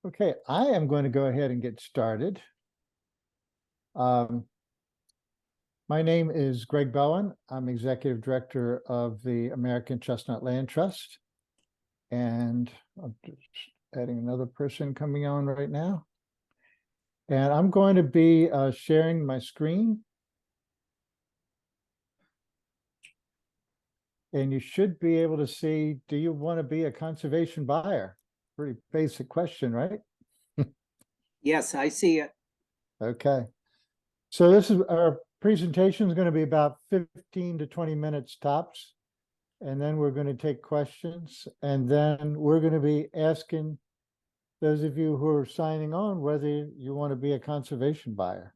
Okay, I am going to go ahead and get started. My name is Greg Bowen. I'm Executive Director of the American Chestnut Land Trust. And I'm just adding another person coming on right now. And I'm going to be sharing my screen. And you should be able to see, do you want to be a conservation buyer? Pretty basic question, right? Yes, I see it. Okay. So this is our presentation is going to be about 15 to 20 minutes tops. And then we're going to take questions. And then we're going to be asking those of you who are signing on whether you want to be a conservation buyer.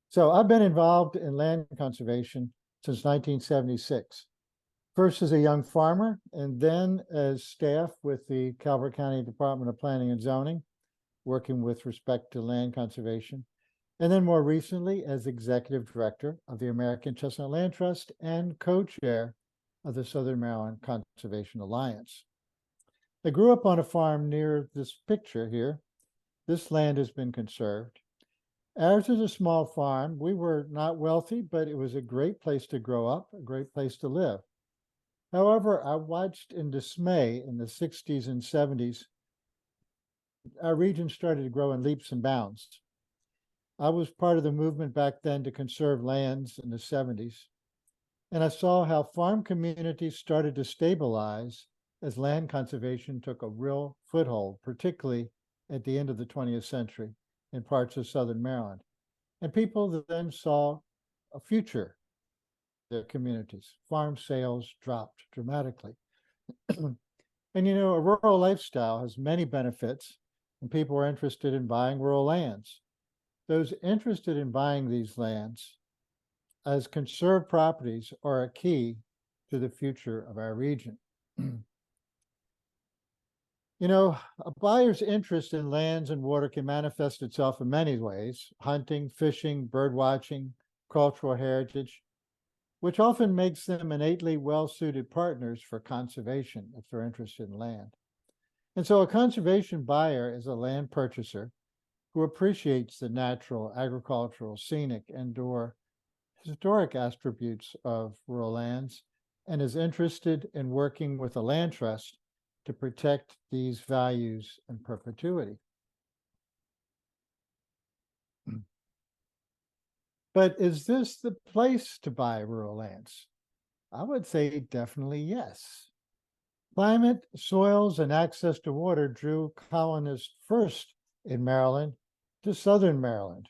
So I've been involved in land conservation since 1976. First as a young farmer, and then as staff with the Calvert County Department of Planning and Zoning, working with respect to land conservation. And then more recently as Executive Director of the American Chestnut Land Trust and co-chair of the Southern Maryland Conservation Alliance. I grew up on a farm near this picture here. This land has been conserved. Ours is a small farm. We were not wealthy, but it was a great place to grow up, a great place to live. However, I watched in dismay in the 60s and 70s, our region started to grow in leaps and bounds. I was part of the movement back then to conserve lands in the 70s. And I saw how farm communities started to stabilize as land conservation took a real foothold, particularly at the end of the 20th century in parts of Southern Maryland. And people then saw a future in their communities. Farm sales dropped dramatically. And you know, a rural lifestyle has many benefits, and people are interested in buying rural lands. Those interested in buying these lands as conserved properties are a key to the future of our region. You know, a buyer's interest in lands and water can manifest itself in many ways: hunting, fishing, bird watching, cultural heritage, which often makes them innately well-suited partners for conservation if they're interested in land. And so a conservation buyer is a land purchaser who appreciates the natural, agricultural, scenic, and/or historic attributes of rural lands and is interested in working with a land trust to protect these values in perpetuity. But is this the place to buy rural lands? I would say definitely yes. Climate, soils, and access to water drew colonists first in Maryland to Southern Maryland.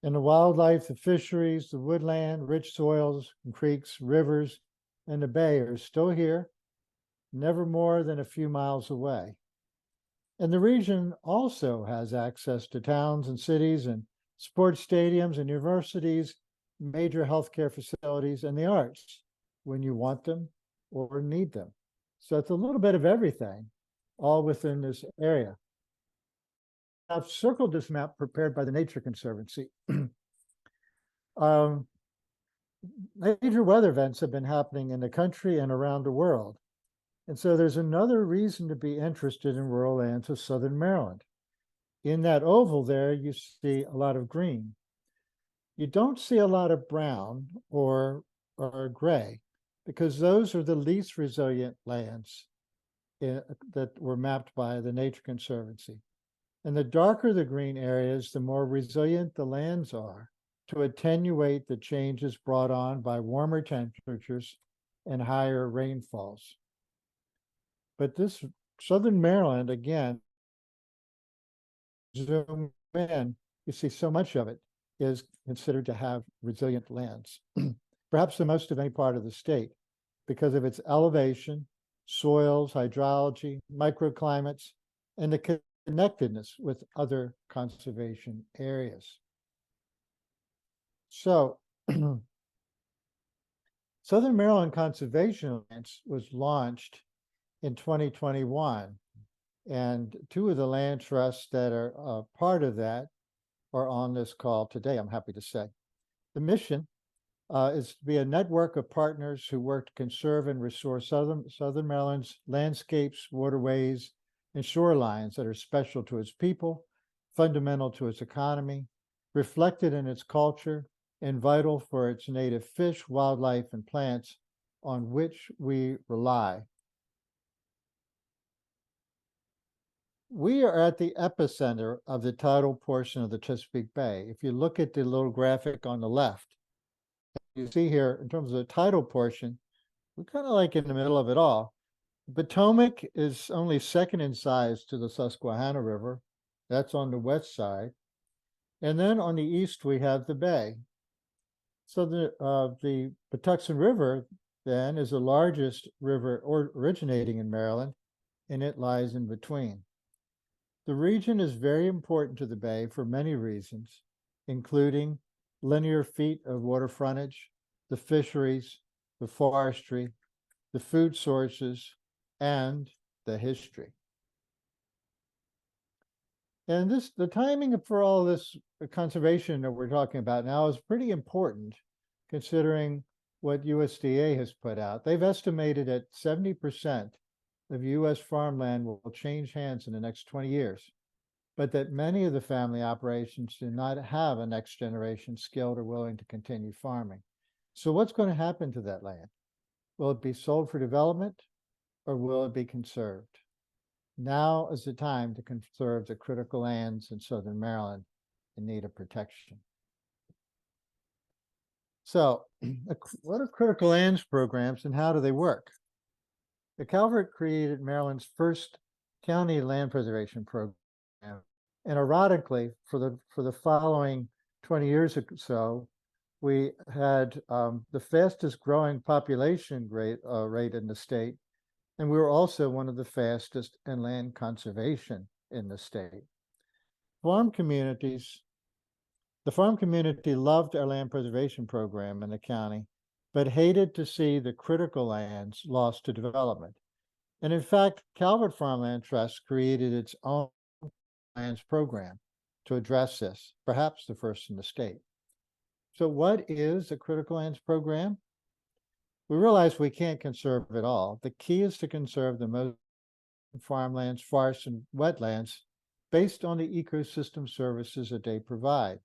And the wildlife, the fisheries, the woodland, rich soils, creeks, rivers, and the bay are still here, never more than a few miles away. And the region also has access to towns and cities and sports stadiums and universities, major healthcare facilities, and the arts when you want them or need them. So it's a little bit of everything, all within this area. I've circled this map prepared by the Nature Conservancy. Major weather events have been happening in the country and around the world. And so there's another reason to be interested in rural lands of Southern Maryland. In that oval there, you see a lot of green. You don't see a lot of brown or gray, because those are the least resilient lands that were mapped by the Nature Conservancy. And the darker the green areas, the more resilient the lands are to attenuate the changes brought on by warmer temperatures and higher rainfalls. But this Southern Maryland, again, zoom in, you see so much of it is considered to have resilient lands, perhaps the most of any part of the state, because of its elevation, soils, hydrology, microclimates, and the connectedness with other conservation areas. So, Southern Maryland Conservation Alliance was launched in 2021, and two of the land trusts that are part of that are on this call today, I'm happy to say. The mission is to be a network of partners who work to conserve and restore Southern Maryland's landscapes, waterways, and shorelines that are special to its people, fundamental to its economy, reflected in its culture, and vital for its native fish, wildlife, and plants on which we rely. We are at the epicenter of the tidal portion of the Chesapeake Bay. If you look at the little graphic on the left, you see here, in terms of the tidal portion, we're kind of like in the middle of it all. Potomac is only second in size to the Susquehanna River. That's on the west side. And then on the east, we have the bay. So the Patuxent River then is the largest river originating in Maryland, and it lies in between. The region is very important to the bay for many reasons, including linear feet of water frontage, the fisheries, the forestry, the food sources, and the history. And the timing for all this conservation that we're talking about now is pretty important, considering what USDA has put out. They've estimated that 70% of US farmland will change hands in the next 20 years, but that many of the family operations do not have a next generation skilled or willing to continue farming. So what's going to happen to that land? Will it be sold for development, or will it be conserved? Now is the time to conserve the critical lands in southern Maryland in need of protection. So what are critical lands programs and how do they work? The Calvert created Maryland's first county land preservation program. And ironically, for the following 20 years or so, we had the fastest growing population rate in the state, and we were also one of the fastest in land conservation in the state. The farm community loved our land preservation program in the county, but hated to see the critical lands lost to development. And in fact, Calvert Farmland Trust created its own lands program to address this, perhaps the first in the state. So what is a critical lands program? We realize we can't conserve it all. The key is to conserve the most farmlands, forests, and wetlands based on the ecosystem services that they provide.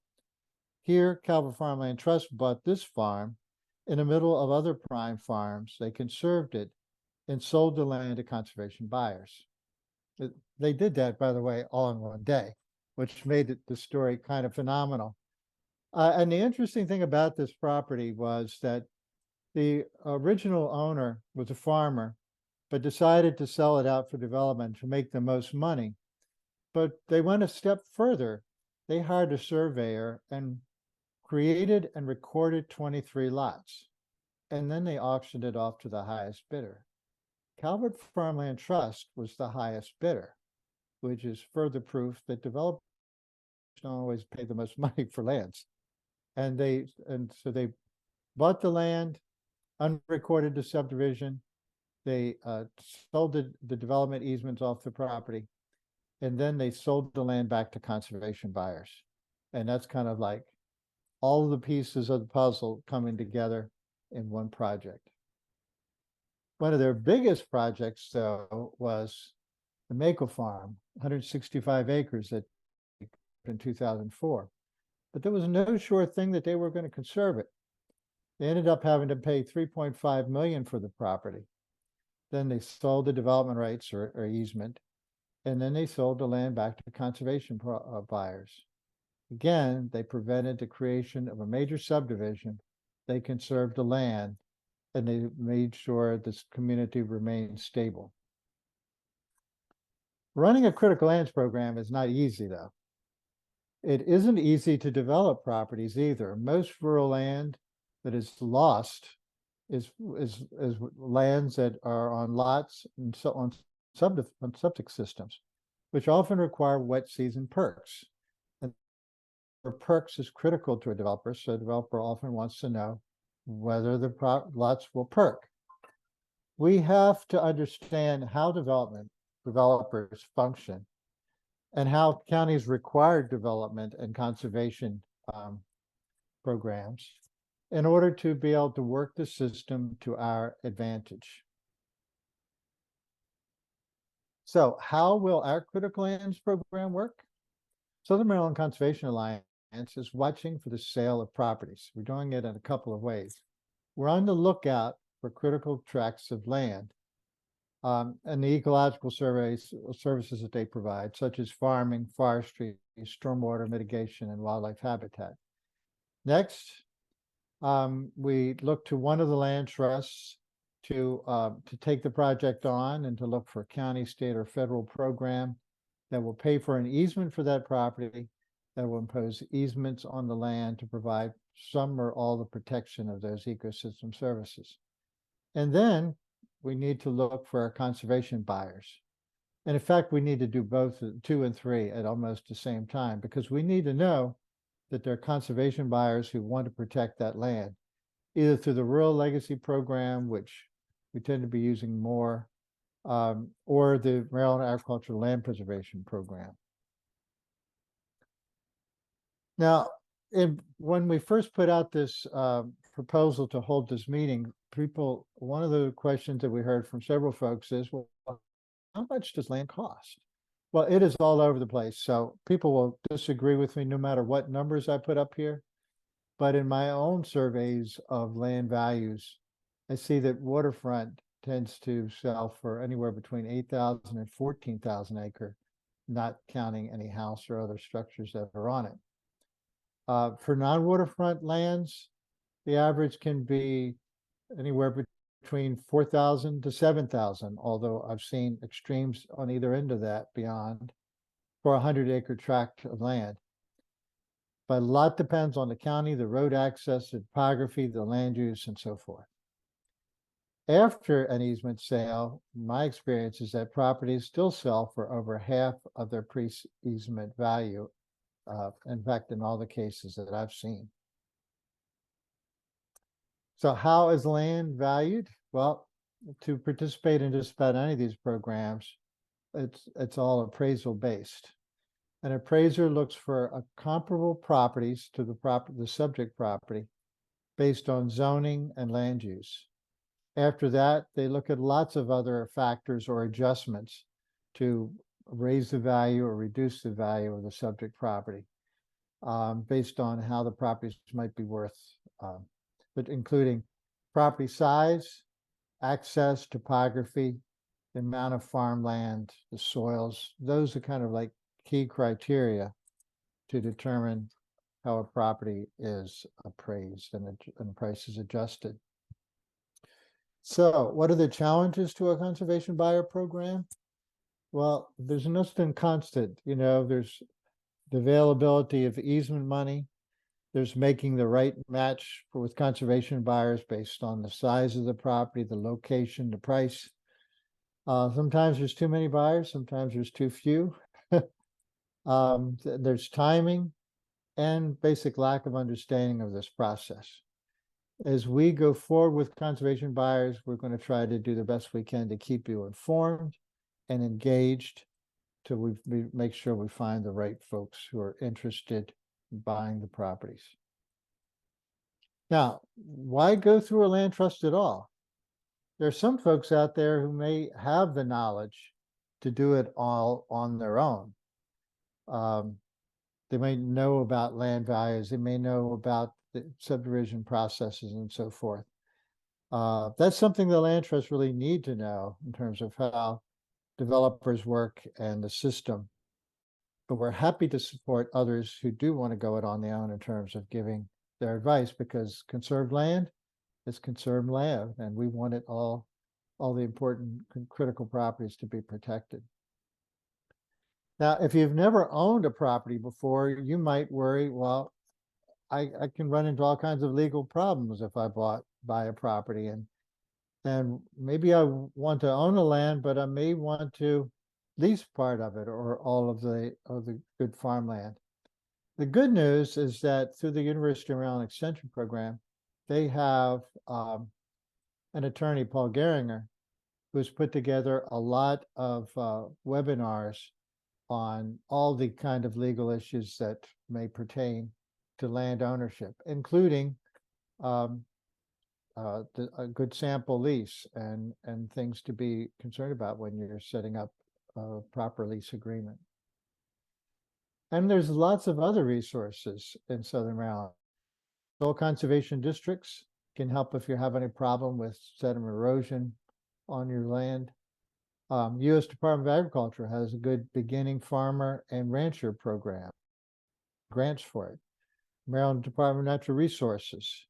Here, Calvert Farmland Trust bought this farm in the middle of other prime farms. They conserved it and sold the land to conservation buyers. They did that, by the way, all in one day, which made the story kind of phenomenal. And the interesting thing about this property was that the original owner was a farmer, but decided to sell it out for development to make the most money. But they went a step further. They hired a surveyor and created and recorded 23 lots. And then they auctioned it off to the highest bidder. Calvert Farmland Trust was the highest bidder, which is further proof that developers don't always pay the most money for lands. And so they bought the land, unrecorded the subdivision, they sold the development easements off the property, and then they sold the land back to conservation buyers. And that's kind of like all of the pieces of the puzzle coming together in one project. One of their biggest projects, though, was the Maple Farm, 165 acres in 2004. But there was no sure thing that they were going to conserve it. They ended up having to pay $3.5 million for the property. Then they sold the development rights or easement, and then they sold the land back to conservation buyers. Again, they prevented the creation of a major subdivision. They conserved the land, and they made sure this community remained stable. Running a critical lands program is not easy, though. It isn't easy to develop properties either. Most rural land that is lost is lands that are on lots and so on septic systems, which often require wet season perks. And perks is critical to a developer, so a developer often wants to know whether the lots will perk. We have to understand how developers function and how counties require development and conservation programs in order to be able to work the system to our advantage. So how will our critical lands program work? Southern Maryland Conservation Alliance is watching for the sale of properties. We're doing it in a couple of ways. We're on the lookout for critical tracts of land and the ecological services that they provide, such as farming, forestry, stormwater mitigation, and wildlife habitat. Next, we look to one of the land trusts to take the project on and to look for a county, state, or federal program that will pay for an easement for that property, that will impose easements on the land to provide some or all the protection of those ecosystem services. And then we need to look for our conservation buyers. And in fact, we need to do both 2 and 3 at almost the same time, because we need to know that there are conservation buyers who want to protect that land, either through the Rural Legacy Program, which we tend to be using more, or the Maryland Agricultural Land Preservation Program. Now, when we first put out this proposal to hold this meeting, one of the questions that we heard from several folks is, well, how much does land cost? Well, it is all over the place. So people will disagree with me no matter what numbers I put up here. But in my own surveys of land values, I see that waterfront tends to sell for anywhere between 8,000 and 14,000 acre, not counting any house or other structures that are on it. For non-waterfront lands, the average can be anywhere between 4,000 to 7,000, although I've seen extremes on either end of that beyond, for a 100-acre tract of land. But a lot depends on the county, the road access, the topography, the land use, and so forth. After an easement sale, my experience is that properties still sell for over half of their pre-easement value. In fact, in all the cases that I've seen. So how is land valued? Well, to participate in just about any of these programs, it's all appraisal based. An appraiser looks for comparable properties to the subject property based on zoning and land use. After that, they look at lots of other factors or adjustments to raise the value or reduce the value of the subject property, based on how the properties might be worth, but including property size, access, topography, the amount of farmland, the soils. Those are kind of like key criteria to determine how a property is appraised and price is adjusted. So what are the challenges to a conservation buyer program? Well, there's no constant, there's the availability of easement money. There's making the right match with conservation buyers based on the size of the property, the location, the price. Sometimes there's too many buyers, sometimes there's too few. There's timing and basic lack of understanding of this process. As we go forward with conservation buyers, we're going to try to do the best we can to keep you informed and engaged till we make sure we find the right folks who are interested in buying the properties. Now, why go through a land trust at all? There are some folks out there who may have the knowledge to do it all on their own. They may know about land values, they may know about the subdivision processes and so forth. That's something the land trusts really need to know in terms of how developers work and the system. But we're happy to support others who do want to go it on their own in terms of giving their advice, because conserved land is conserved land, and we want it all the important critical properties to be protected. Now, if you've never owned a property before, you might worry, well, I can run into all kinds of legal problems if I buy a property, and maybe I want to own the land, but I may want to lease part of it or all of the good farmland. The good news is that through the University of Maryland Extension Program, they have an attorney, Paul Gehringer, who's put together a lot of webinars on all the kind of legal issues that may pertain to land ownership, including a good sample lease and things to be concerned about when you're setting up a proper lease agreement. And there's lots of other resources in Southern Maryland. Soil conservation districts can help if you have any problem with sediment erosion on your land. U.S. Department of Agriculture has a good beginning farmer and rancher program, grants for it. Maryland Department of Natural Resources.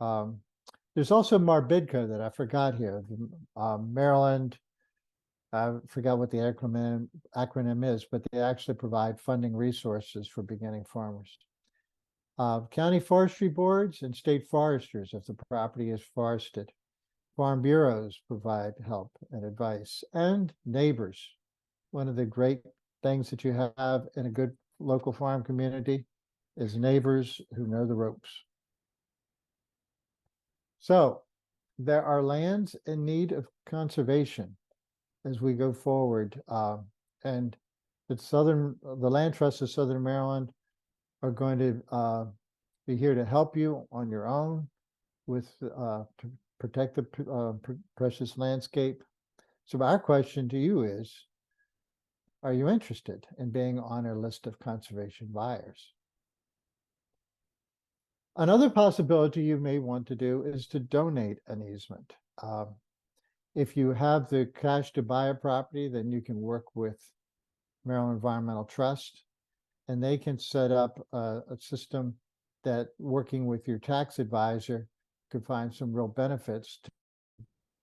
There's also MARBIDCO that I forgot here. Maryland, I forgot what the acronym is, but they actually provide funding resources for beginning farmers. County forestry boards and state foresters, if the property is forested. Farm bureaus provide help and advice, and neighbors. One of the great things that you have in a good local farm community is neighbors who know the ropes. So there are lands in need of conservation as we go forward. And the Land Trust of Southern Maryland are going to be here to help you on your own with to protect the precious landscape. So our question to you is, are you interested in being on our list of conservation buyers? Another possibility you may want to do is to donate an easement. If you have the cash to buy a property, then you can work with Maryland Environmental Trust, and they can set up a system that, working with your tax advisor, could find some real benefits to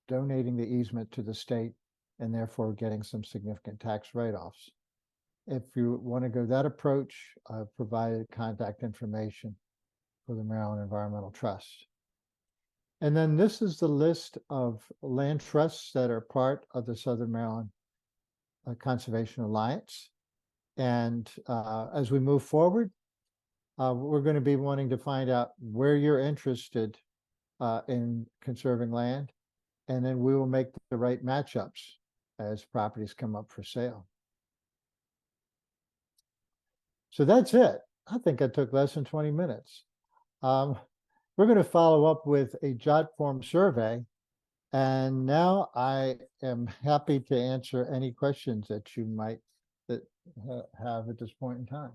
donating the easement to the state and therefore getting some significant tax write-offs. If you want to go that approach, I've provided contact information for the Maryland Environmental Trust. And then this is the list of land trusts that are part of the Southern Maryland Conservation Alliance. And as we move forward, we're going to be wanting to find out where you're interested in conserving land, and then we will make the right matchups as properties come up for sale. So that's it. I think I took less than 20 minutes. We're going to follow up with a jot form survey, and now I am happy to answer any questions that you might have at this point in time.